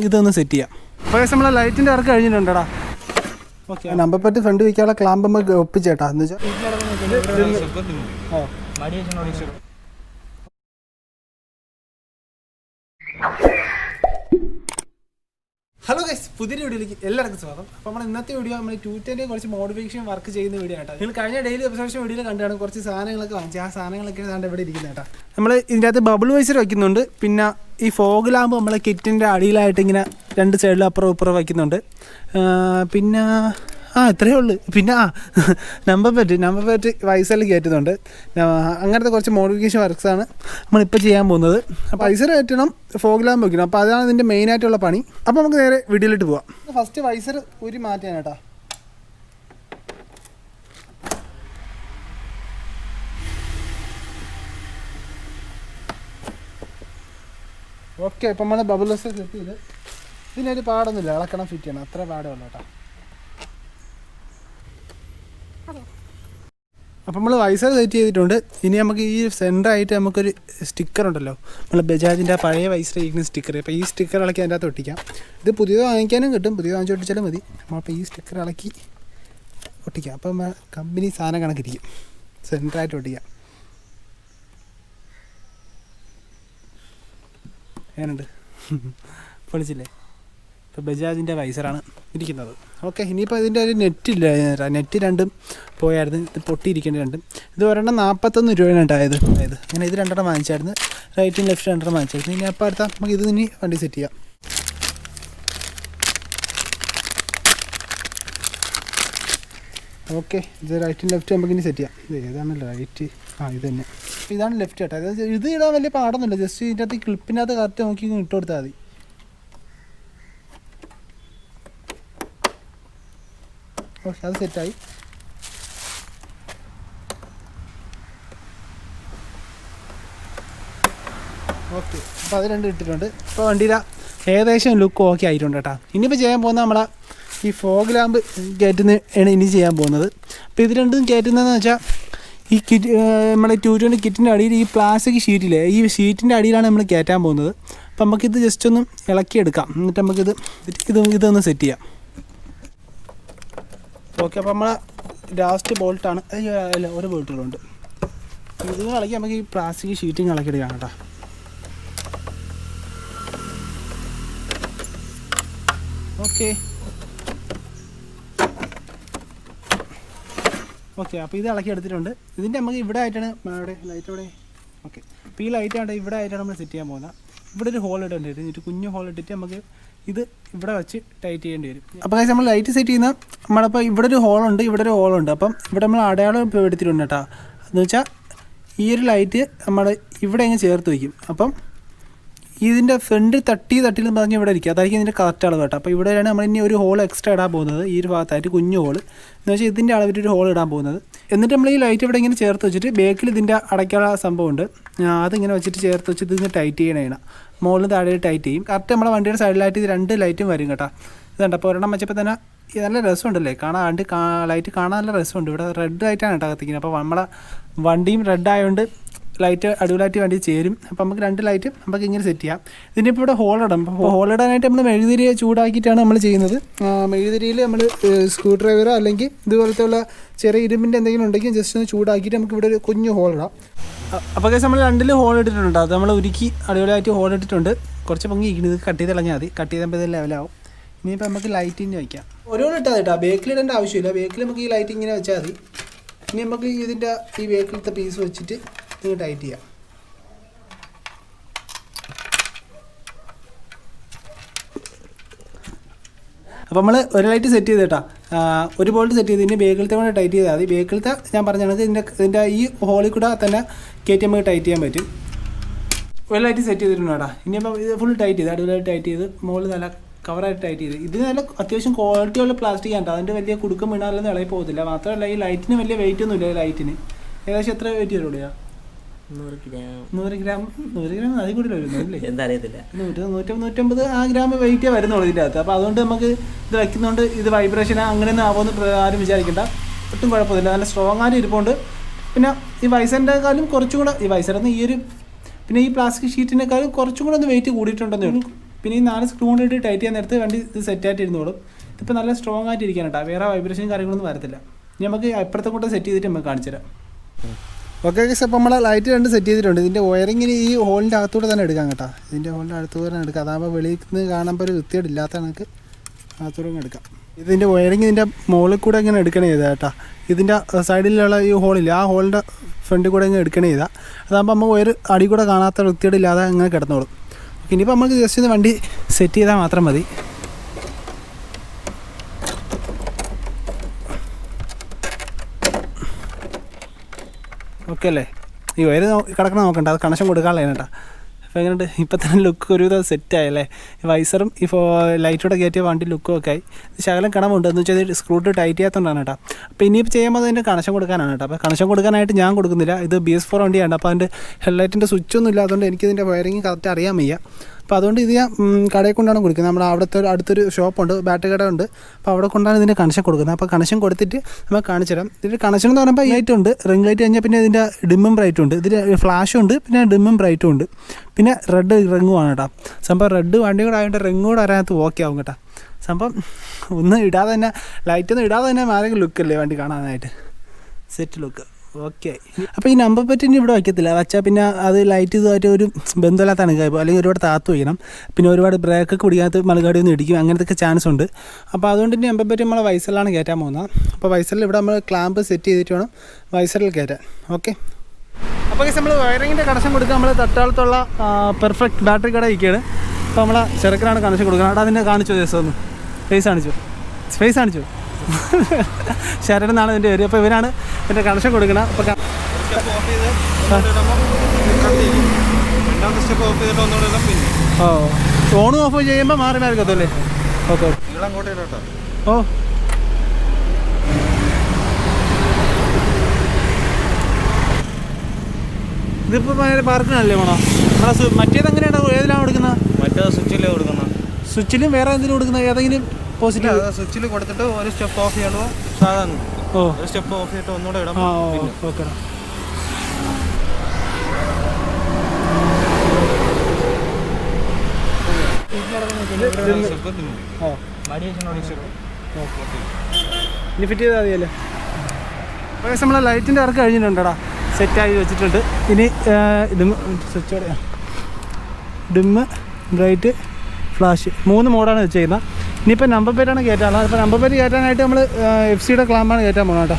ഇതൊന്ന് സെറ്റ് ചെയ്യാം. അപ്പോൾ നമ്മളെ ലൈറ്റിൻ്റെ വർക്ക് കഴിഞ്ഞിട്ടുണ്ടടാ. ഓക്കെ, നമ്പർ പ്ലേറ്റ് ഫ്രണ്ട് വയ്ക്കാനുള്ള ക്ലാമ്പ് നമുക്ക് ഒപ്പിച്ചേട്ടാ എന്ന് വെച്ചാൽ. ഹലോ ഗൈസ്, പുതിയൊരു വീഡിയോയിലേക്ക് എല്ലാവർക്കും സ്വാഗതം. അപ്പോൾ നമ്മൾ ഇന്നത്തെ വീഡിയോ നമ്മൾ ട്യൂറ്ററിൻ്റെ കുറച്ച് മോഡിഫിക്കേഷൻ വർക്ക് ചെയ്യുന്ന വീഡിയോ ആട്ടോ. നിങ്ങൾ കഴിഞ്ഞ ഡെയിലി എപ്പിസോഡ് വീഡിയോയിൽ കണ്ടാണ് കുറച്ച് സാധനങ്ങളൊക്കെ വാങ്ങിച്ചു. ആ സാധനങ്ങളൊക്കെ ഏതാണ്ട് ഇവിടെ ഇരിക്കുന്നത് കേട്ടോ. നമ്മൾ ഇതിൻ്റെ അകത്ത് ബബിൾ വൈസർ വയ്ക്കുന്നുണ്ട്. പിന്നെ ഈ ഫോഗ് ലാമ്പ് നമ്മളെ കിറ്റിൻ്റെ അടിയിലായിട്ട് ഇങ്ങനെ രണ്ട് സൈഡിലും അപ്പുറം ഇപ്പുറം വയ്ക്കുന്നുണ്ട്. പിന്നെ ഇത്രയേ ഉള്ളൂ. പിന്നെ നമ്പർ പ്ലേറ്റ് വൈസറിൽ കയറ്റുന്നുണ്ട്. അങ്ങനത്തെ കുറച്ച് മോഡിഫിക്കേഷൻ വർക്ക്സാണ് നമ്മളിപ്പോൾ ചെയ്യാൻ പോകുന്നത്. അപ്പോൾ വൈസർ കയറ്റണം, ഫോഗ് ലാമ്പ് വയ്ക്കണം. അപ്പോൾ അതാണ് ഇതിൻ്റെ മെയിനായിട്ടുള്ള പണി. അപ്പോൾ നമുക്ക് നേരെ വീഡിയോയിലിട്ട് പോവാം. ഫസ്റ്റ് വൈസർ ഊരി മാറ്റാൻ കേട്ടോ. ഓക്കെ, ഇപ്പം നമ്മൾ ബബിൾ വൈസർ സെറ്റ് ചെയ്ത് ഇതിനൊരു പാടൊന്നുമില്ല, ഇളക്കണം, ഫിറ്റ് ചെയ്യണം, അത്ര പാടേ ഉള്ളൂ കേട്ടോ. അപ്പോൾ നമ്മൾ വൈസർ സെറ്റ് ചെയ്തിട്ടുണ്ട്. ഇനി നമുക്ക് ഈ സെൻറ്ററായിട്ട് നമുക്കൊരു സ്റ്റിക്കർ ഉണ്ടല്ലോ, നമ്മൾ ബജാജിൻ്റെ പഴയ വൈസർ ഇരിക്കുന്ന സ്റ്റിക്കർ. അപ്പോൾ ഈ സ്റ്റിക്കർ ഇളക്കി അതിൻ്റെ അകത്ത് ഒട്ടിക്കാം. ഇത് പുതിയത് വാങ്ങിക്കാനും കിട്ടും, പുതിയത് വാങ്ങിച്ച് ഒട്ടിച്ചാലും മതി. അപ്പോൾ ഈ സ്റ്റിക്കർ ഇളക്കി ഒട്ടിക്കാം. അപ്പം കമ്പനി സാധനം കണക്കിരിക്കും, സെൻറ്ററായിട്ട് ഒട്ടിക്കാം. എങ്ങനെയുണ്ട്? പൊളിച്ചില്ലേ? ഇപ്പോൾ ബജാജിൻ്റെ വൈസറാണ് ഇരിക്കുന്നത്. ഓക്കെ, ഇനിയിപ്പോൾ ഇതിൻ്റെ ഒരു നെറ്റില്ല, നെറ്റ് രണ്ടും പോയായിരുന്നു. ഇത് പൊട്ടിയിരിക്കേണ്ട രണ്ടും. ഇത് ഒരെണ്ണം 41 രൂപയാണ് ഉണ്ടായത്. അതായത് അങ്ങനെ ഇത് രണ്ടെണ്ണം വാങ്ങിച്ചായിരുന്നു, റൈറ്റും ലെഫ്റ്റ് രണ്ടെണ്ണം വാങ്ങിച്ചായിരുന്നു. ഇനി അപ്പോൾ അടുത്ത നമുക്ക് ഇത് ഇനി വണ്ടി സെറ്റ് ചെയ്യാം. ഓക്കെ, ഇത് റൈറ്റും ലെഫ്റ്റ് നമുക്ക് ഇനി സെറ്റ് ചെയ്യാം. ഇത് ഏതാണല്ലോ റൈറ്റ്? ഇത് തന്നെ, ഇതാണ് ലെഫ്റ്റ് കേട്ടോ. അതായത് ഇത് ഇടാൻ വലിയ പാടൊന്നുമില്ല, ജസ്റ്റ് ഇതിൻ്റെ അകത്ത് ക്ലിപ്പിനകത്ത് കറക്റ്റ് നോക്കി ഇട്ട് കൊടുത്താൽ മതി. ഓക്കെ, അത് സെറ്റായി. ഓക്കെ, അപ്പോൾ അത് രണ്ടും ഇട്ടിട്ടുണ്ട്. ഇപ്പോൾ വണ്ടിയുടെ ഏകദേശം ലുക്ക് ഓക്കെ ആയിട്ടുണ്ട് കേട്ടോ. ഇനിയിപ്പോൾ ചെയ്യാൻ പോകുന്നത് നമ്മളെ ഈ ഫോഗ് ലാമ്പ് കയറ്റുന്നതാണ് ഇനി ചെയ്യാൻ പോകുന്നത്. അപ്പോൾ ഇത് രണ്ടും കയറ്റുന്നതെന്ന് വെച്ചാൽ ഈ കിറ്റ്, നമ്മുടെ 220 കിറ്റിൻ്റെ അടിയിൽ ഈ പ്ലാസ്റ്റിക് ഷീറ്റില്ലേ, ഈ ഷീറ്റിൻ്റെ അടിയിലാണ് നമ്മൾ കയറ്റാൻ പോകുന്നത്. അപ്പോൾ നമുക്കിത് ജസ്റ്റ് ഒന്ന് ഇളക്കിയെടുക്കാം, എന്നിട്ട് നമുക്കിത് ഇതൊന്ന് സെറ്റ് ചെയ്യാം. ഓക്കെ, അപ്പോൾ നമ്മളെ ലാസ്റ്റ് ബോൾട്ടാണ്. അല്ല, ഒരു ബോൾട്ടുകളുണ്ട്. ഇത് ഇളക്കി നമുക്ക് ഈ പ്ലാസ്റ്റിക് ഷീറ്റിങ് ഇളക്കിയെടുക്കാം കേട്ടോ. ഓക്കെ ഓക്കെ, അപ്പോൾ ഇത് ഇളക്കി എടുത്തിട്ടുണ്ട്. ഇതിൻ്റെ നമുക്ക് ഇവിടെ ആയിട്ടാണ് ഇവിടെ ലൈറ്റ് ഇവിടെ. ഓക്കെ, അപ്പോൾ ഈ ലൈറ്റാണ് ഇവിടെ ആയിട്ടാണ് നമ്മൾ സെറ്റ് ചെയ്യാൻ പോകുന്നത്. ഇവിടെ ഒരു ഹോൾ ഇടേണ്ടി വരും, ഒരു കുഞ്ഞു ഹോൾ ഇട്ടിട്ട് നമുക്ക് ഇത് ഇവിടെ വെച്ച് ടൈറ്റ് ചെയ്യേണ്ടി വരും. അപ്പോൾ നമ്മൾ ലൈറ്റ് സെറ്റ് ചെയ്യുന്ന നമ്മളിപ്പോൾ ഇവിടെ ഒരു ഹോളുണ്ട്, ഇവിടെ ഒരു ഹോളുണ്ട്. അപ്പം ഇവിടെ നമ്മൾ അടയാളം ഇപ്പോൾ എടുത്തിട്ടുണ്ട് കേട്ടോ. എന്ന് വെച്ചാൽ ഈ ഒരു ലൈറ്റ് നമ്മൾ ഇവിടെ അങ്ങ് ചേർത്ത് വയ്ക്കും. അപ്പം ഇതിൻ്റെ ഫ്രണ്ട് തട്ടിൽ പറഞ്ഞ് ഇവിടെ ഇരിക്കുക, അതായിരിക്കും ഇതിൻ്റെ കറക്റ്റ് അളവ് കേട്ടോ. അപ്പോൾ ഇവിടെയാണ് നമ്മൾ ഇനി ഒരു ഹോൾ എക്സ്ട്രാ ഇടാൻ പോകുന്നത്, ഈ ഒരു ഭാഗത്തായിട്ട് കുഞ്ഞു ഹോൾ. എന്ന് വെച്ചാൽ ഇതിൻ്റെ അളവിലൊരു ഹോൾ ഇടാൻ പോകുന്നത്. എന്നിട്ട് നമ്മൾ ഈ ലൈറ്റ് ഇവിടെ ഇങ്ങനെ ചേർത്ത് വെച്ചിട്ട് ബേക്കിൽ ഇതിൻ്റെ അടയ്ക്കാനുള്ള സംഭവമുണ്ട്, അതിങ്ങനെ വെച്ചിട്ട് ചേർത്ത് വെച്ചിട്ട് ഇതിങ്ങനെ ടൈറ്റ് ചെയ്യണം. മുകളിൽ താഴെ ടൈറ്റ് ചെയ്യും. കറക്റ്റ് നമ്മുടെ വണ്ടിയുടെ സൈഡിലായിട്ട് ഇത് രണ്ട് ലൈറ്റും വരും കേട്ടോ. ഇതുണ്ട്, അപ്പോൾ ഒരെണ്ണം വെച്ചപ്പോൾ തന്നെ നല്ല രസമുണ്ടല്ലേ കാണാൻ. ലൈറ്റ് കാണാൻ നല്ല രസമുണ്ട്. ഇവിടെ റെഡ് ലൈറ്റാണ് കേട്ടോ കത്തിക്കുന്നത്. അപ്പോൾ നമ്മളെ വണ്ടിയും റെഡ് ആയതുകൊണ്ട് ലൈറ്റ് അടിപൊളിയായിട്ട് വണ്ടി ചേരും. അപ്പോൾ നമുക്ക് രണ്ട് ലൈറ്റ് നമുക്ക് ഇങ്ങനെ സെറ്റ് ചെയ്യാം. ഇതിനിപ്പോൾ ഇവിടെ ഹോളിടാം. അപ്പോൾ ഹോളിടാനായിട്ട് നമ്മൾ മെഴുകുതിരി ചൂടാക്കിയിട്ടാണ് നമ്മൾ ചെയ്യുന്നത്. മെഴുകുതിരിയിൽ നമ്മൾ സ്ക്രൂ ഡ്രൈവറോ അല്ലെങ്കിൽ ഇതുപോലത്തെ ഉള്ള ചെറിയ ഇരുമ്പിൻ്റെ എന്തെങ്കിലും ഉണ്ടെങ്കിൽ ജസ്റ്റ് ഒന്ന് ചൂടാക്കിയിട്ട് നമുക്ക് ഇവിടെ ഒരു കുഞ്ഞു ഹോളിടാം. അപ്പോൾ നമ്മൾ രണ്ടിൽ ഹോൾ ഇട്ടിട്ടുണ്ട്. അത് നമ്മൾ ഉരുക്കി അടിപൊളിയായിട്ട് ഹോൾ ഇട്ടിട്ടുണ്ട്. കുറച്ച് പൊങ്ങി ഇരിക്കുന്നത്, ഇത് കട്ട് ചെയ്ത് കളഞ്ഞാൽ മതി. കട്ട് ചെയ്തപ്പോൾ ഇത് ലെവലാവും. ഇനിയിപ്പോൾ നമുക്ക് ലൈറ്റിന് വയ്ക്കാം. ഓരോ ഇട്ടാൽ കേട്ടോ, ബേക്കിലിടേണ്ട ആവശ്യമില്ല. ബേക്കിൽ നമുക്ക് ഈ ലൈറ്റ് ഇങ്ങനെ വെച്ചാൽ മതി. ഇനി നമുക്ക് ഇതിൻ്റെ ഈ ബേക്കിലത്തെ പീസ് വെച്ചിട്ട് ഇത് ടൈറ്റ് ചെയ്യാം. അപ്പോൾ നമ്മൾ ഒരു ലൈറ്റ് സെറ്റ് ചെയ്ത് കേട്ടോ, ഒരു ബോൾട്ട് സെറ്റ് ചെയ്ത് ഇതിൻ്റെ ബേക്കിലത്തെ കൂടെ ടൈറ്റ് ചെയ്താൽ മതി. ബേക്കിലത്തെ ഞാൻ പറഞ്ഞത് ഇതിൻ്റെ ഈ ഹോളിൽ കൂടെ തന്നെ കയറ്റി നമുക്ക് ടൈറ്റ് ചെയ്യാൻ പറ്റും. ഒരു ലൈറ്റ് സെറ്റ് ചെയ്തിട്ടുണ്ട് കേട്ടോ. ഇനിയിപ്പോൾ ഇത് ഫുൾ ടൈറ്റ് ചെയ്ത് അടിപൊളിയായിട്ട് ടൈറ്റ് ചെയ്ത് മുകളിൽ നല്ല കവറായിട്ട് ടൈറ്റ് ചെയ്ത്. ഇത് നല്ല അത്യാവശ്യം ക്വാളിറ്റിയുള്ള പ്ലാസ്റ്റിക് ആണ്. അതിൻ്റെ വലിയ കുടുക്കം വീണാലൊന്നും ഇളകി പോകത്തില്ല. മാത്രമല്ല ഈ ലൈറ്റിന് വലിയ വെയിറ്റ് ഒന്നുമില്ല. ലൈറ്റിന് ഏകദേശം എത്ര വെയിറ്റ് വരുള്ളൂ? 100 ഗ്രാം അതിൽ കൂടി വരുന്നല്ലേ, എന്താ അറിയത്തില്ല. 100-150 ആ ഗ്രാം വെയിറ്റേ വരുന്നുള്ളൂ ഇതിൻ്റെ അകത്ത്. അപ്പോൾ അതുകൊണ്ട് നമുക്ക് ഇത് വയ്ക്കുന്നതുകൊണ്ട് ഇത് വൈബ്രേഷൻ അങ്ങനെയൊന്നും ആവുമെന്ന് ആരും വിചാരിക്കേണ്ട. ഒട്ടും കുഴപ്പമില്ല, നല്ല സ്ട്രോങ് ആയിട്ട് ഇരിപ്പുണ്ട്. പിന്നെ ഈ വൈസറിൻ്റെക്കാളും കുറച്ചും കൂടെ ഈ വൈസറിന്ന് ഈ ഒരു പിന്നെ ഈ പ്ലാസ്റ്റിക് ഷീറ്റിനേക്കാളും കുറച്ചും കൂടെ ഒന്ന് വെയിറ്റ് കൂടിയിട്ടുണ്ടെന്നേ ഉള്ളൂ. പിന്നെ ഈ 4 സ്ക്രൂ കൊണ്ടിട്ട് ടൈറ്റ് ചെയ്യാൻ നേരത്ത് വണ്ടി ഇത് സെറ്റായിട്ട് ഇരുന്നോളും. ഇതിപ്പോൾ നല്ല സ്ട്രോങ് ആയിട്ട് ഇരിക്കാൻ കേട്ടോ, വേറെ വൈബ്രേഷൻ കാര്യങ്ങളൊന്നും വരത്തില്ല. ഇനി നമുക്ക് അപ്പുറത്തെ കൂടെ സെറ്റ് ചെയ്തിട്ട് നമുക്ക് കാണിച്ചു തരാം. ഓക്കെ ഗൈസ്, അപ്പോൾ നമ്മൾ ലൈറ്റ് 2 സെറ്റ് ചെയ്തിട്ടുണ്ട്. ഇതിൻ്റെ വയറിങ്ങിന് ഈ ഹോളിൻ്റെ അകത്തൂടെ തന്നെ എടുക്കാം കേട്ടോ, ഇതിൻ്റെ ഹോളിൻ്റെ അടുത്തൂടെ തന്നെ എടുക്കാം. അതാകുമ്പോൾ വെളിയിൽ നിന്ന് കാണുമ്പോൾ ഒരു വൃത്തിയോടില്ലാത്ത നമുക്ക് അകത്തൂടെ എടുക്കാം. ഇതിൻ്റെ വയറിങ് ഇതിൻ്റെ മുകളിൽ കൂടെ ഇങ്ങനെ എടുക്കണേ ചെയ്താൽ കേട്ടോ, ഇതിൻ്റെ സൈഡിലുള്ള ഈ ഹോളില്ല, ആ ഹോളിൻ്റെ ഫ്രണ്ടിൽ കൂടെ ഇങ്ങനെ എടുക്കണേ ചെയ്താൽ അതാകുമ്പോൾ നമുക്ക് വയർ അടി കൂടെ കാണാത്ത വൃത്തിയോടില്ലാതെ ഇങ്ങനെ കിടന്നോളും. ഓക്കെ, ഇനിയിപ്പോൾ നമുക്ക് ജസ്റ്റ് ഒന്ന് വണ്ടി സെറ്റ് ചെയ്താൽ മാത്രം മതി. ഓക്കെ അല്ലേ, ഈ വയർ കിടക്കണം നോക്കണ്ട, അത് കണക്ഷൻ കൊടുക്കാനുള്ളതാണ് കേട്ടോ. അപ്പോൾ എങ്ങനെയുണ്ട് ഇപ്പം തന്നെ ലുക്ക് ഒരുവിധം സെറ്റായല്ലേ, വൈസറും ഈ ലൈറ്റോടെ കയറ്റിയ വണ്ടി ലുക്കും ഒക്കെ ആയി. ശകലം കണമുണ്ട് എന്ന് വെച്ചാൽ സ്ക്രൂ ടൈറ്റ് ചെയ്യാത്തതുകൊണ്ടാണ് കേട്ടോ. അപ്പോൾ ഇനിയിപ്പോൾ ചെയ്യുമ്പോൾ അതിൻ്റെ കണക്ഷൻ കൊടുക്കാനാണ് കേട്ടോ. അപ്പോൾ കണക്ഷൻ കൊടുക്കാനായിട്ട് ഞാൻ കൊടുക്കുന്നില്ല, ഇത് BS4 വണ്ടിയാണ്. അപ്പോൾ അതിൻ്റെ ഹെഡ്ലൈറ്റിൻ്റെ സ്വിച്ചൊന്നും ഇല്ലാത്തതുകൊണ്ട് എനിക്കിതിൻ്റെ വയറിങ് കറക്റ്റ് അറിയാൻ വയ്യ. അപ്പോൾ അതുകൊണ്ട് ഇത് ഞാൻ കടയിൽ കൊണ്ടാണ് കൊടുക്കുന്നത്. നമ്മുടെ അവിടുത്തെ അടുത്തൊരു ഷോപ്പുണ്ട്, ബാറ്ററി കട ഉണ്ട്. അപ്പോൾ അവിടെ കൊണ്ടാണ് ഇതിൻ്റെ കണക്ഷൻ കൊടുക്കുന്നത്. അപ്പോൾ കണക്ഷൻ കൊടുത്തിട്ട് നമുക്ക് കാണിച്ചു തരാം. ഇതിൻ്റെ കണക്ഷൻ എന്ന് പറയുമ്പോൾ ലൈറ്റ് ഉണ്ട്, റിംഗ് ലൈറ്റ് കഴിഞ്ഞാൽ പിന്നെ ഇതിൻ്റെ ഡിമ്മും ബ്രൈറ്റും ഉണ്ട്. ഇതിൽ ഫ്ലാഷും ഉണ്ട്, പിന്നെ ഡിമ്മും ബ്രൈറ്റും ഉണ്ട്, പിന്നെ റെഡ് റിങ്ങുമാണ് കേട്ടോ. സംഭവം റെഡ് വണ്ടി കൂടെ ആയതുകൊണ്ട് റിങ് കൂടെ അതിനകത്ത് ഓക്കെ ആവും കേട്ടോ. സംഭവം ഒന്നും ഇടാതെ തന്നെ, ലൈറ്റൊന്നും ഇടാതെ തന്നെ മാരക ലുക്കല്ലേ വണ്ടി കാണാനായിട്ട്, സെറ്റ് ലുക്ക്. ഓക്കെ, അപ്പോൾ ഈ നമ്പർ പ്ലേറ്റ് ഇനി ഇവിടെ വയ്ക്കത്തില്ല, വച്ചാൽ പിന്നെ അത് ലൈറ്റ് ഇതുമായിട്ട് ഒരു ബന്ധമില്ലാത്താണ് ഇപ്പോൾ, അല്ലെങ്കിൽ ഒരുപാട് താത്ത് വയ്ക്കണം, പിന്നെ ഒരുപാട് ബ്രേക്കൊക്കെ പിടിക്കാത്ത മലകാടി ഒന്നും ഇടിക്കും, അങ്ങനത്തെ ചാൻസ് ഉണ്ട്. അപ്പോൾ അതുകൊണ്ട് ഇനി നമ്പർ പ്ലേറ്റ് നമ്മളെ വൈസറിലാണ് കയറ്റാൻ പോകുന്നത്. അപ്പോൾ വൈസറിൽ ഇവിടെ നമ്മൾ ക്ലാമ്പ് സെറ്റ് ചെയ്തിട്ട് വേണം വൈസറിൽ കയറ്റാൻ. ഓക്കെ, അപ്പോൾ നമ്മൾ വയറിങ്ങിൻ്റെ കണക്ഷൻ കൊടുക്കുക. നമ്മൾ തട്ടാളത്തുള്ള പെർഫെക്റ്റ് ബാറ്ററി കട ഇരിക്കുകയാണ്. അപ്പോൾ നമ്മളെ ചെറുക്കനാണ് കണക്ഷൻ കൊടുക്കുന്നത്. അവിടെ അതിനെ കാണിച്ചു ദിവസം ഒന്ന് ഫേസ് കാണിച്ചു ശരണെന്നാണ് ഇതിൻ്റെ പേര്. അപ്പോൾ ഇവരാണ് ഇതിൻ്റെ കണക്ഷൻ കൊടുക്കണം. അപ്പോൾ ഓണും ഓഫ് ചെയ്യുമ്പോൾ മാറി കത്തല്ലേ. ഓക്കെ, ഓ ഇതിപ്പോൾ ഭയങ്കര പാർക്കിനല്ലേ വേണോ? മറ്റേത് എങ്ങനെയാണ്, ഏതിലാണ് കൊടുക്കുന്നത്? മറ്റേത് സ്വിച്ചിലാണ് കൊടുക്കുന്നത്. സ്വിച്ചിലും വേറെ എന്തെങ്കിലും കൊടുക്കുന്നത്? ഏതെങ്കിലും പോസിറ്റീവ് സ്വിച്ചിൽ കൊടുത്തിട്ട് ഒരു സ്റ്റെപ്പ് ഓഫ് ചെയ്യണോ, സാധാരണ ഒരു സ്റ്റെപ്പ് ഓഫ് ചെയ്തിട്ട് ഒന്നുകൂടെ ഇടാം. ഓക്കെ, ഇനി ഫിറ്റ് ചെയ്താൽ മതിയല്ലേ. പക്ഷേ നമ്മളെ ലൈറ്റിൻ്റെ വർക്ക് കഴിഞ്ഞിട്ടുണ്ടടാ, സെറ്റായി വെച്ചിട്ടുണ്ട്. ഇനി സ്വിച്ചോടെ ഡിമ്മ് ബ്രൈറ്റ് ഫ്ലാഷ് 3 മോഡാണ് വെച്ചിരിക്കുന്നത്. ഇനിയിപ്പോൾ നമ്പർ പ്ലേറ്റാണ് കയറ്റാനുള്ളത്. അപ്പോൾ നമ്പർ പ്ലേറ്റ് കയറ്റാനായിട്ട് നമ്മൾ FC ക്ലാമ്പാണ് കയറ്റാൻ പോകുന്നത് കേട്ടോ.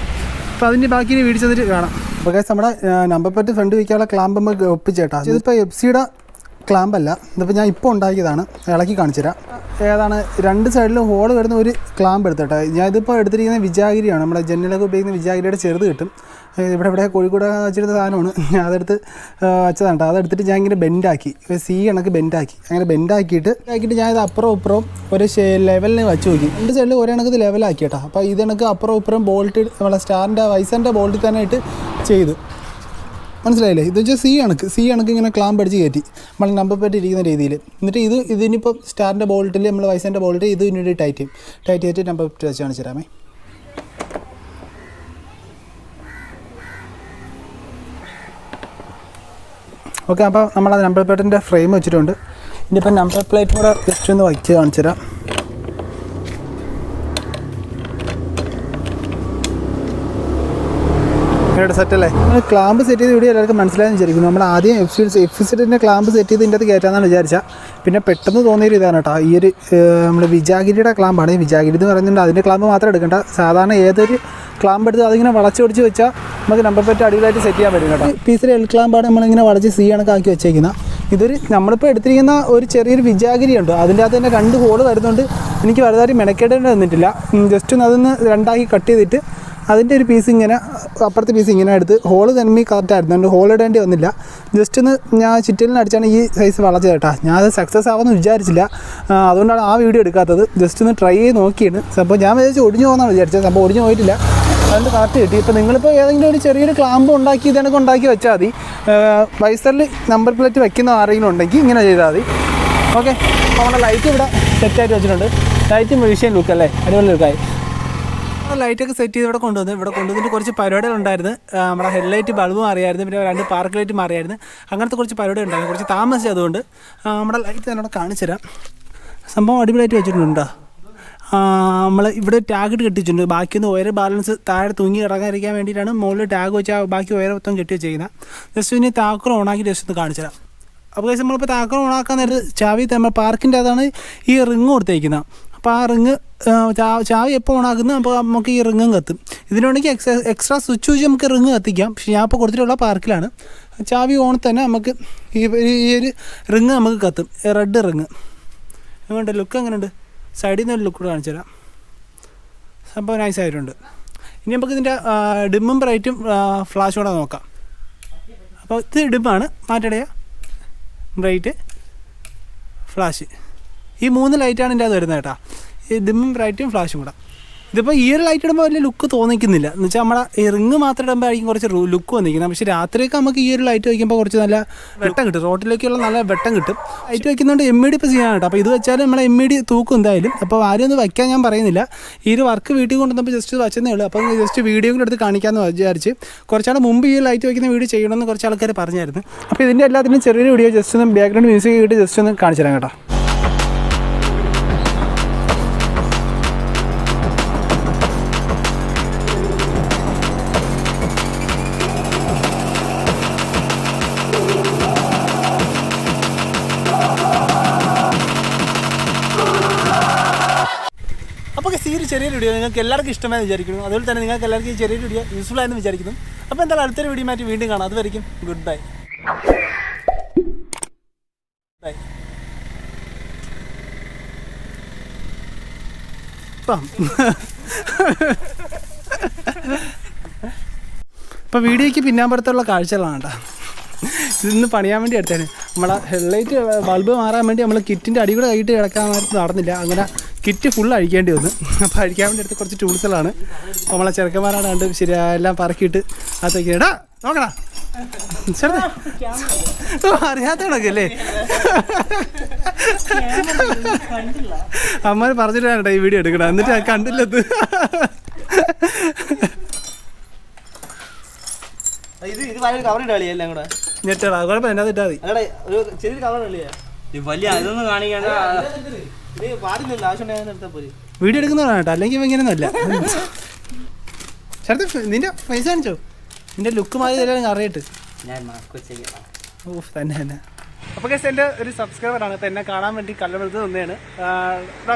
അപ്പോൾ അതിൻ്റെ ബാക്കി വീഡിയോ ചെയ്തിട്ട് കാണാം. അപ്പോൾ ഗൈസ് നമ്മുടെ നമ്പർ പ്ലേറ്റ് ഫ്രണ്ട് വയ്ക്കാനുള്ള ക്ലാമ്പ് നമുക്ക് ഒപ്പിച്ചേട്ടാ. ഇതിപ്പോൾ FC ക്ലാമ്പല്ല, ഇതിപ്പോൾ ഞാൻ ഇപ്പോൾ ഉണ്ടാക്കിയതാണ്, ഇളക്കി കാണിച്ചു തരാം. ഏതാണ് 2 സൈഡിലും ഹോൾ വരുന്ന ഒരു ക്ലാമ്പ് എടുത്തിട്ട് ഞാൻ ഇതിപ്പോൾ എടുത്തിരിക്കുന്നത് വിജാഗിരിയാണ്. നമ്മുടെ ജനലൊക്കെ ഉപയോഗിക്കുന്ന വിജാഗിരിയുടെ ചെറുത് കിട്ടും. ഇവിടെ കോഴിക്കോട് വെച്ചിരുന്ന സാധനമാണ്, ഞാൻ അതെടുത്ത് വെച്ചതാണ്. അതെടുത്തിട്ട് ഞാൻ ഇങ്ങനെ ബെൻഡാക്കി, C കണക്ക് ബെൻഡാക്കി, അങ്ങനെ ബെൻഡാക്കിയിട്ട് ഞാൻ ഇത് അപ്പുറവും ഇപ്പുറവും ഒരു ലെവലിന് വെച്ച് നോക്കി. 2 സൈഡിൽ ഒരേ കണക്ക് ലെവലാക്കി കേട്ടോ. അപ്പോൾ ഇത് കണക്ക് അപ്പുറവും ഇപ്പുറം ബോൾട്ട് നമ്മളെ സ്റ്റാറിൻ്റെ വൈസറിൻ്റെ ബോൾട്ടിൽ തന്നെ ഇട്ട് ചെയ്തു. മനസ്സിലായില്ലേ? ഇത് വെച്ചാൽ C കണക്ക് ഇങ്ങനെ ക്ലാമ്പ് അടിച്ച് കയറ്റി നമ്മൾ നമ്പർ പ്ലേറ്റ് ഇരിക്കുന്ന രീതിയിൽ. എന്നിട്ട് ഇതിനിപ്പോൾ സ്റ്റാറിൻ്റെ ബോൾട്ടിൽ നമ്മൾ വൈസറിൻ്റെ ബോൾട്ട് ഇത് പിന്നീട് ടൈറ്റ് ചെയ്തിട്ട് നമ്പർ പ്ലേറ്റ് വെച്ച് കാണിച്ചു തരാമേ. ഓക്കെ, അപ്പോൾ നമ്മളത് നമ്പർ പ്ലേറ്റിൻ്റെ ഫ്രെയിം വെച്ചിട്ടുണ്ട്. ഇനിയിപ്പോൾ നമ്പർ പ്ലേറ്റ് കൂടെ ജസ്റ്റ് ഒന്ന് വയ്ച്ച് കാണിച്ചു തരാം. സെറ്റല്ലേ, ക്ലാമ്പ് സെറ്റ് ചെയ്ത് ഇവിടെ എല്ലാവർക്കും മനസ്സിലായെന്ന് വിചാരിക്കുന്നു. നമ്മൾ ആദ്യം എഫ് ക്ലാമ്പ് സെറ്റ് ചെയ്ത് ഇതിൻ്റെ അത് കയറ്റാമെന്നാണ് വിചാരിച്ചാൽ, പിന്നെ പെട്ടെന്ന് തോന്നിയൊരു ഇതാണ് കേട്ടോ. ഈ ഒരു നമ്മൾ വിജാഗിരിയുടെ ക്ലാമ്പാണ്. ഈ വിജാഗിരി എന്ന് പറയുന്നുണ്ട്, അതിൻ്റെ ക്ലാമ്പ് മാത്രം എടുക്കേണ്ട, സാധാരണ ഏതൊരു ക്ലാമ്പ് എടുത്ത് അതിങ്ങനെ വളച്ച് പിടിച്ച് വെച്ചാൽ നമുക്ക് നമ്പർ പ്ലേറ്റ് അടിപൊളിയായിട്ട് സെറ്റ് ചെയ്യാൻ പറ്റും കേട്ടോ. പീസിൽ L ക്ലാമ്പാണ് നമ്മളിങ്ങനെ വളച്ച് C കണക്കാക്കി വെച്ചേക്കുന്നത്. ഇതൊരു നമ്മളിപ്പോൾ എടുത്തിരിക്കുന്ന ഒരു ചെറിയൊരു വിജാഗിരി ഉണ്ട്, അതിൻ്റെ അകത്ത് തന്നെ 2 ഹോള് വരുന്നുണ്ട്. എനിക്ക് വലുതായിട്ട് മെനക്കേടേണ്ടി വന്നിട്ടില്ല. ജസ്റ്റ് ഒന്ന് അതൊന്ന് 2ആക്കി കട്ട് ചെയ്തിട്ട് അതിൻ്റെ ഒരു പീസ് ഇങ്ങനെ അപ്പുറത്തെ പീസ് ഇങ്ങനെ എടുത്ത് ഹോള് തന്നെ കറക്റ്റായിരുന്നു, അതുകൊണ്ട് ഹോൾ ഇടേണ്ടി വന്നില്ല. ജസ്റ്റ് ഒന്ന് ഞാൻ ചിറ്റലിന് അടിച്ചാണ് ഈ സൈസ് വളച്ചത് കേട്ടോ. ഞാനത് സക്സസ് ആവുമെന്ന് വിചാരിച്ചില്ല, അതുകൊണ്ടാണ് ആ വീഡിയോ എടുക്കാത്തത്. ജസ്റ്റ് ഒന്ന് ട്രൈ ചെയ്ത് നോക്കിയാണ്. സംഭവം ഞാൻ വിചാരിച്ച് ഒടിഞ്ഞു പോകുന്നതാണ് വിചാരിച്ചത്, സംഭവം ഒടിഞ്ഞു പോയിട്ടില്ല, അതുകൊണ്ട് കറക്റ്റ് കിട്ടി. ഇപ്പോൾ നിങ്ങളിപ്പോൾ ഏതെങ്കിലും ഒരു ചെറിയൊരു ക്ലാമ്പ് ഉണ്ടാക്കി ഇതേണക്ക് ഉണ്ടാക്കി വെച്ചാൽ മതി. വൈസറിൽ നമ്പർ പ്ലേറ്റ് വെക്കുന്ന ആരെങ്കിലും ഉണ്ടെങ്കിൽ ഇങ്ങനെ ചെയ്താൽ മതി. ഓക്കെ, അപ്പോൾ നമ്മുടെ ലൈറ്റ് ഇവിടെ സെറ്റായിട്ട് വെച്ചിട്ടുണ്ട്. ലൈറ്റും വിഷയം ലുക്കല്ലേ, അടിപൊളി ലുക്കായി. ലൈറ്റൊക്കെ സെറ്റ് ചെയ്ത് ഇവിടെ കൊണ്ടുവന്നിട്ട് കുറച്ച് പരിപാടികളുണ്ടായിരുന്നു. നമ്മുടെ ഹെഡ്ലൈറ്റ് ബൾബ് മാറിയായിരുന്നു, പിന്നെ 2 പാർക്ക് ലൈറ്റ് മാറിയായിരുന്നു. അങ്ങനത്തെ കുറച്ച് പരിപാടി ഉണ്ടായിരുന്നു. കുറച്ച് താമസിച്ചത് അതുകൊണ്ട് നമ്മുടെ ലൈറ്റ് തന്നെ കാണിച്ചു തരാം. സംഭവം അടിപൊളിയായിട്ട് വെച്ചിട്ടുണ്ടോ? നമ്മൾ ഇവിടെ ടാഗ് ഇട്ട് കെട്ടിച്ചിട്ടുണ്ട്. ബാക്കിയൊന്ന് വയർ ബാലൻസ് താഴെ തൂങ്ങി ഇറങ്ങാതിരിക്കാൻ വേണ്ടിയിട്ടാണ് മുകളിൽ ടാഗ് വെച്ചാൽ ബാക്കി വയർ മൊത്തം കെട്ടി വെച്ചിരിക്കുന്നത്. ജസ്റ്റ് ഇനി താക്കോൽ ഓണാക്കി ജസ്റ്റ് ഒന്ന് കാണിച്ചു തരാം. അപ്പോൾ നമ്മളിപ്പോൾ താക്കോൽ ഓണാക്കാൻ നേരത്ത് ചാവി നമ്മൾ പാർക്കിൻ്റെ അതാണ് ഈ റിങ് കൊടുത്തേക്കുന്നത്. അപ്പോൾ ആ റിങ് ചാവി എപ്പോൾ ഓണാക്കുന്നത് അപ്പോൾ നമുക്ക് ഈ റിങ്ങും കത്തും. ഇതിനുവേണമെങ്കിൽ എക്സ്ട്രാ സ്വിച്ച് വെച്ച് നമുക്ക് റിങ് കത്തിക്കാം. പക്ഷേ ഞാൻ ഇപ്പോൾ കൊടുത്തിട്ടുള്ള പാർക്കിലാണ്. ചാവി ഓണിൽ തന്നെ നമുക്ക് ഈ ഒരു റിങ് നമുക്ക് കത്തും, റെഡ് റിങ്. എങ്ങനെയുണ്ട് ലുക്ക്? എങ്ങനെയുണ്ട്? സൈഡിൽ നിന്ന് ഒരു ലുക്ക് കൂടെ കാണിച്ചു തരാം. സംഭവം നൈസായിട്ടുണ്ട്. ഇനി നമുക്ക് ഇതിൻ്റെ ഡിമ്മും ബ്രൈറ്റും ഫ്ലാഷും കൂടെ നോക്കാം. അപ്പോൾ ഇത് ഡിമ്മാണ്, മാറ്റടയ ബ്രൈറ്റ് ഫ്ലാഷ്. ഈ 3 ലൈറ്റാണ് ഇതിൻ്റെ അത് വരുന്നത് കേട്ടോ. ഈ ഡിമ്മും ബ്രൈറ്റും ഫ്ലാഷും കൂടെ. ഇതിപ്പോൾ ഈ ഒരു ലൈറ്റ് ഇടുമ്പോൾ വലിയ ലുക്ക് തോന്നിക്കുന്നില്ല. എന്ന് വെച്ചാൽ നമ്മുടെ ഈ റിങ് മാത്രം ഇടുമ്പോഴായിരിക്കും കുറച്ച് ലുക്ക് വന്നിരിക്കുന്നത്. പക്ഷേ രാത്രിയൊക്കെ നമുക്ക് ഈ ഒരു ലൈറ്റ് വയ്ക്കുമ്പോൾ കുറച്ച് നല്ല വെട്ടം കിട്ടും, റോട്ടിലേക്കുള്ള നല്ല വെട്ടം കിട്ടും. ലൈറ്റ് വയ്ക്കുന്നതുകൊണ്ട് MED ഇപ്പോൾ ചെയ്യാൻ കേട്ടോ. അപ്പോൾ ഇത് വെച്ചാൽ നമ്മളെ MED തൂക്കും എന്തായാലും. അപ്പോൾ ആരും ഒന്ന് വയ്ക്കാൻ ഞാൻ പറയുന്നില്ല. ഈ ഒരു വർക്ക് വീട്ടിൽ കൊണ്ടുവന്നപ്പോൾ ജസ്റ്റ് വച്ചതേ ഉള്ളൂ. അപ്പോൾ ജസ്റ്റ് വീഡിയോകളെടുത്ത് കാണിക്കാമെന്ന് വിചാരിച്ച് കുറച്ചാൾ മുമ്പ് ഈ ലൈറ്റ് വയ്ക്കുന്ന വീഡിയോ ചെയ്യണമെന്ന് കുറച്ച് ആൾക്കാർ പറഞ്ഞായിരുന്നു. അപ്പോൾ ഇതിൻ്റെ എല്ലാത്തിനും ചെറിയൊരു വീഡിയോ ജസ്റ്റ് ഒന്ന് ബാക്ക്ഗ്രൗണ്ട് മ്യൂസിക് ഇട്ട് ജസ്റ്റ് ഒന്ന് കാണിച്ചു തരാം കേട്ടോ. അപ്പോൾ ഈ ഒരു ചെറിയൊരു വീഡിയോ നിങ്ങൾക്ക് എല്ലാവർക്കും ഇഷ്ടമായി വിചാരിക്കുന്നു. അതുപോലെ തന്നെ നിങ്ങൾക്ക് എല്ലാവർക്കും ഈ ചെറിയൊരു വീഡിയോ യൂസ്ഫുൾ ആയെന്ന് വിചാരിക്കുന്നു. അപ്പോൾ എന്തായാലും അടുത്തൊരു വീഡിയോ മാറ്റി വീണ്ടും കാണാം. അതുവരെയും ഗുഡ് ബൈ. ഇപ്പോൾ വീഡിയോയ്ക്ക് പിന്നാമ്പുറത്തുള്ള കാഴ്ചകളാണ് കേട്ടോ. ഇതൊന്ന് പണിയാൻ വേണ്ടി എടുത്തേനെ. നമ്മളെ ഹെഡ്ലൈറ്റ് ബൾബ് മാറാൻ വേണ്ടി നമ്മൾ കിറ്റിൻ്റെ അടി കൂടെ കൈയിട്ട് കിടക്കാൻ നടന്നില്ല. അങ്ങനെ കിറ്റ് ഫുൾ അഴിക്കേണ്ടി വന്നു. അപ്പോൾ അഴിക്കാൻ വേണ്ടി എടുത്ത് കുറച്ച് ടൂൾസുകളാണ്. അപ്പോൾ നമ്മളെ ചെറുക്കന്മാരാണ് കണ്ട് ശരി എല്ലാം പറക്കിയിട്ട് അകത്തേക്ക് ഇടാ നോക്കണ അറിയാത്ത കണക്ക് അല്ലേ? അമ്മ പറഞ്ഞിട്ട് കേട്ടോ ഈ വീഡിയോ എടുക്കണം. എന്നിട്ട് ഞാൻ കണ്ടില്ലത്. ഞെട്ടടാ കുഴപ്പമില്ല, എന്നാ ഇട്ടാ മതി. വീഡിയോ എടുക്കുന്നതാണ് കേട്ടോ, അല്ലെങ്കിൽ ഇങ്ങനെയൊന്നുമല്ല. ചേർത്ത് നിന്റെ പൈസ കാണിച്ചോ? നിന്റെ ലുക്ക് മാറി തരാൻ അറിയട്ട്. ഓഫ് തന്നെ തന്നെ. അപ്പോൾ കേസ് എൻ്റെ ഒരു സബ്സ്ക്രൈബറാണ്. അപ്പോൾ എന്നെ കാണാൻ വേണ്ടി കല്ലമ്പലത്ത് തന്നെയാണ്.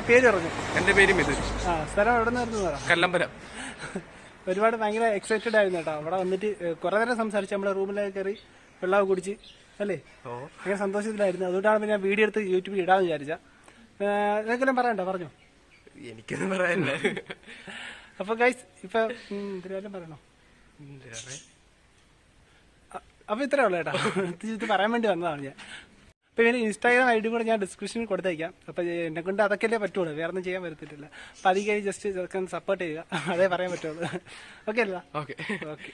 പേര് പറഞ്ഞു. എൻ്റെ പേര് മിഥുൻ. സ്ഥലം എവിടെ നിന്നായിരുന്നു? കല്ലമ്പലം. ഒരുപാട് ഭയങ്കര എക്സൈറ്റഡ് ആയിരുന്നു കേട്ടോ. അവിടെ വന്നിട്ട് കുറേ നേരം സംസാരിച്ച് നമ്മുടെ റൂമിലേക്ക് കയറി വെള്ളമൊക്കെ കുടിച്ച് അല്ലേ, ഭയങ്കര സന്തോഷത്തിലായിരുന്നു. അതുകൊണ്ടാണ് പിന്നെ ഞാൻ വീഡിയോ എടുത്ത് യൂട്യൂബിൽ ഇടാമെന്ന് വിചാരിച്ച. നിനക്കെല്ലാം പറയണ്ടോ? പറഞ്ഞോ. എനിക്കൊന്നും പറയാനില്ല. അപ്പോൾ ഗൈസ് ഇപ്പം എന്തിനാലും പറയണോ? അപ്പോൾ ഇത്രേ ഉള്ളൂ കേട്ടോ. ഇത് പറയാൻ വേണ്ടി വന്നതാണ് ഞാൻ. അപ്പോൾ ഇവന് ഇൻസ്റ്റാഗ്രാം ID കൂടെ ഞാൻ ഡിസ്ക്രിപ്ഷനിൽ കൊടുത്തേക്കാം. അപ്പോൾ എന്നെ കൊണ്ട് അതൊക്കെയല്ലേ പറ്റുള്ളൂ, വേറെ ഒന്നും ചെയ്യാൻ പറ്റത്തില്ല. അപ്പോൾ അതിൽ ജസ്റ്റ് സപ്പോർട്ട് ചെയ്യുക, അതേ പറയാൻ പറ്റുള്ളൂ. ഓക്കെ അല്ല? Okay okay.